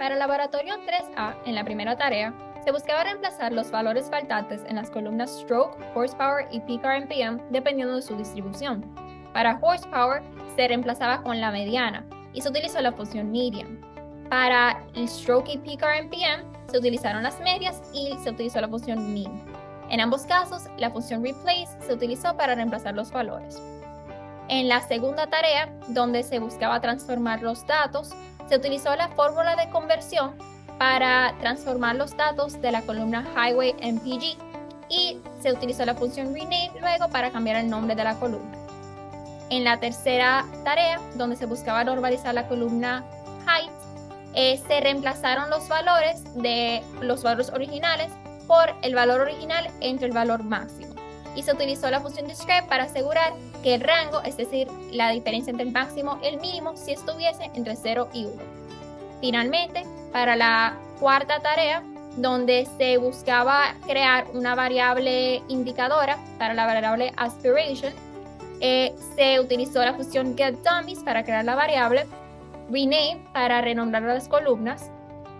Para el laboratorio 3A, en la primera tarea, se buscaba reemplazar los valores faltantes en las columnas stroke, horsepower y peak RPM dependiendo de su distribución. Para horsepower se reemplazaba con la mediana y se utilizó la función median. Para el stroke y peak RPM se utilizaron las medias y se utilizó la función mean. En ambos casos, la función replace se utilizó para reemplazar los valores. En la segunda tarea, donde se buscaba transformar los datos, se utilizó la fórmula de conversión para transformar los datos de la columna Highway MPG y se utilizó la función rename luego para cambiar el nombre de la columna. En la tercera tarea, donde se buscaba normalizar la columna Height, se reemplazaron los valores originales por el valor original entre el valor máximo y se utilizó la función describe para asegurar que el rango, es decir, la diferencia entre el máximo y el mínimo, si estuviese entre 0 y 1. Finalmente, para la cuarta tarea, donde se buscaba crear una variable indicadora para la variable aspiration, se utilizó la función getDummies para crear la variable, rename para renombrar las columnas,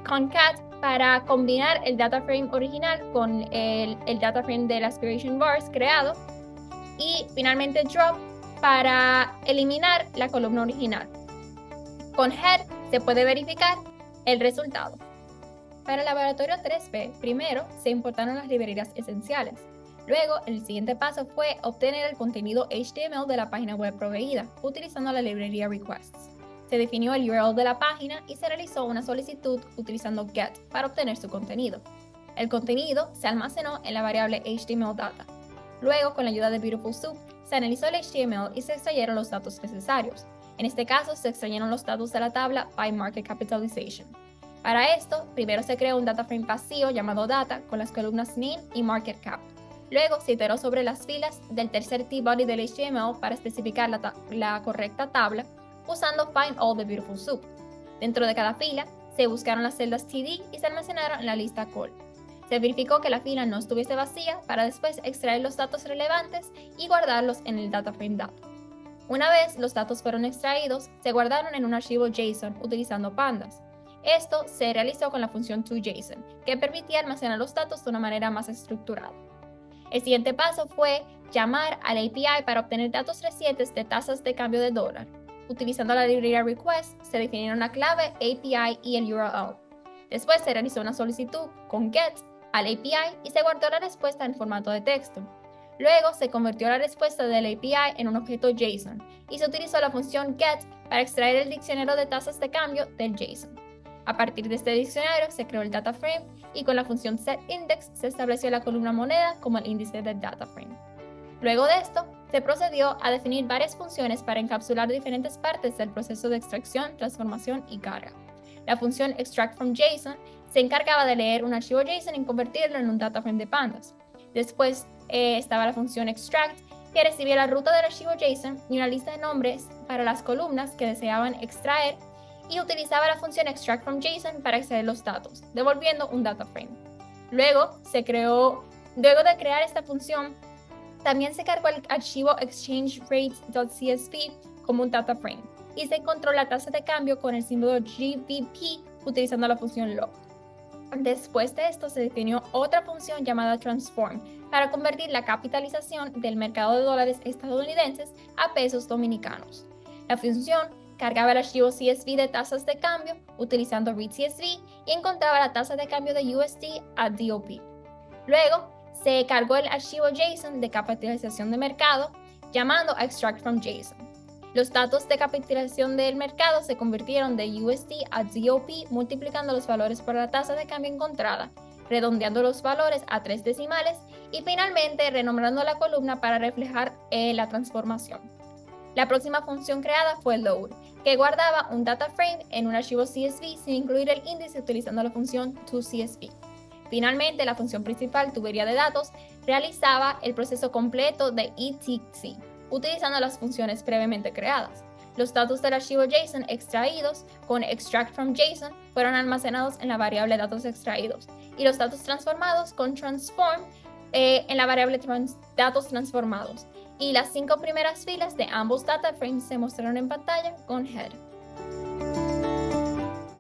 concat para combinar el data frame original con el data frame del aspiration bars creado y finalmente drop para eliminar la columna original. Con head se puede verificar el resultado. Para el laboratorio 3B, primero se importaron las librerías esenciales. Luego, el siguiente paso fue obtener el contenido HTML de la página web proveída, utilizando la librería requests. Se definió el URL de la página y se realizó una solicitud utilizando get para obtener su contenido. El contenido se almacenó en la variable HTML_data. Luego, con la ayuda de Beautiful Soup, se analizó el HTML y se extrayeron los datos necesarios. En este caso, se extrayeron los datos de la tabla by market capitalization. Para esto, primero se creó un data frame vacío llamado data con las columnas name y market cap. Luego se iteró sobre las filas del tercer t-body del HTML para especificar la correcta tabla usando find all de Beautiful Soup. Dentro de cada fila, se buscaron las celdas TD y se almacenaron en la lista call. Se verificó que la fila no estuviese vacía para después extraer los datos relevantes y guardarlos en el data frame data. Una vez los datos fueron extraídos, se guardaron en un archivo JSON utilizando pandas. Esto se realizó con la función toJSON, que permitía almacenar los datos de una manera más estructurada. El siguiente paso fue llamar al API para obtener datos recientes de tasas de cambio de dólar. Utilizando la librería request, se definieron la clave API y el URL. Después se realizó una solicitud con get al API y se guardó la respuesta en formato de texto. Luego se convirtió la respuesta del API en un objeto JSON y se utilizó la función get para extraer el diccionario de tasas de cambio del JSON. A partir de este diccionario se creó el data frame y con la función setIndex se estableció la columna moneda como el índice del data frame. Luego de esto, se procedió a definir varias funciones para encapsular diferentes partes del proceso de extracción, transformación y carga. La función extract from JSON se encargaba de leer un archivo JSON y convertirlo en un data frame de pandas. Después estaba la función extract, que recibía la ruta del archivo JSON y una lista de nombres para las columnas que deseaban extraer y utilizaba la función extract from JSON para extraer los datos, devolviendo un data frame. Luego de crear esta función, también se cargó el archivo exchangerate.csv como un data frame y se encontró la tasa de cambio con el símbolo GBP utilizando la función log. Después de esto se definió otra función llamada transform para convertir la capitalización del mercado de dólares estadounidenses a pesos dominicanos. La función cargaba el archivo CSV de tasas de cambio utilizando readCSV y encontraba la tasa de cambio de USD a DOP. Luego, se cargó el archivo JSON de capitalización de mercado llamando a extract from JSON. Los datos de capitalización del mercado se convirtieron de USD a DOP multiplicando los valores por la tasa de cambio encontrada, redondeando los valores a 3 decimales y finalmente renombrando la columna para reflejar la transformación. La próxima función creada fue load, que guardaba un data frame en un archivo CSV sin incluir el índice utilizando la función toCSV. Finalmente, la función principal, tubería de datos, realizaba el proceso completo de etc, utilizando las funciones previamente creadas. Los datos del archivo JSON extraídos con extract from JSON fueron almacenados en la variable datos extraídos y los datos transformados con transform en la variable datos transformados. Y las 5 primeras filas de ambos data frames se mostraron en pantalla con head.